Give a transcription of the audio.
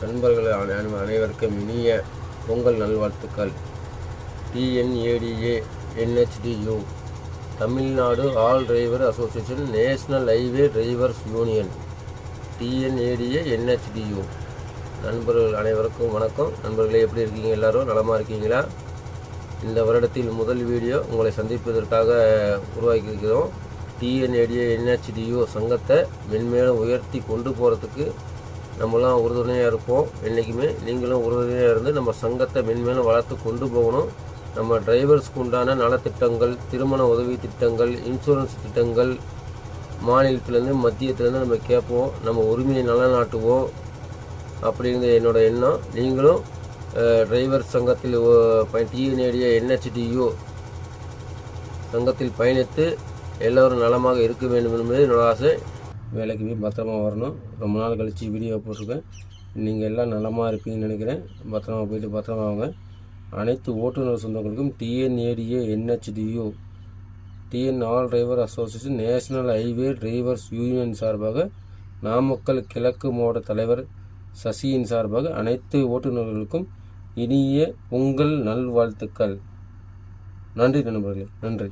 நண்பர்கள் அனைவருக்கும் இனிய பொங்கல் நல்வாழ்த்துக்கள். TNADA NHDU Tamil Nadu all driver association national highway drivers union TNADA NHDU. நண்பர்கள் அனைவருக்கும் வணக்கம். நண்பர்களே, எப்படி இருக்கீங்க? எல்லாரும் நலமாக இருக்கீங்களா? இந்த வருடத்தில் முதல் வீடியோ உங்களை சந்திப்பதற்காக உருவாக்கியிருக்கிறோம். TNADA NHDU சங்கத்தை மென்மேலும் உயர்த்தி கொண்டு போகிறதுக்கு நம்மளாம் உறுதுணையாக இருப்போம். என்றைக்குமே நீங்களும் உறுதுணையாக இருந்து நம்ம சங்கத்தை மென்மேலும் வளர்த்து கொண்டு போகணும். நம்ம டிரைவர்ஸ்க்கு உண்டான நலத்திட்டங்கள், திருமண உதவி திட்டங்கள், இன்சூரன்ஸ் திட்டங்கள் மாநிலத்திலேருந்து மத்தியத்திலேருந்து நம்ம கேட்போம். நம்ம உரிமையை நலநாட்டுவோம் அப்படிங்கிற என்னோட எண்ணம். நீங்களும் டிரைவர் சங்கத்தில் TNADA NHDU சங்கத்தில் பயணித்து எல்லோரும் நலமாக இருக்க வேண்டும் என்பது என்னோட ஆசை. வேலைக்கு போய் பத்திரமா வரணும். ரொம்ப நாள் கழித்து வீடியோ போட்டிருக்கேன். நீங்கள் எல்லாம் நலமாக இருப்பீங்கன்னு நினைக்கிறேன். பத்திரமா போயிட்டு பத்திரமா வாங்க. அனைத்து ஓட்டுநர் சொந்தங்களுக்கும் TNADA NHDU TN all driver association national highway drivers union சார்பாக, நாமக்கல் கிழக்கு மாவட்ட தலைவர் சசியின் சார்பாக அனைத்து ஓட்டுநர்களுக்கும் இனிய பொங்கல் நல்வாழ்த்துக்கள். நன்றி நண்பர்களே, நன்றி.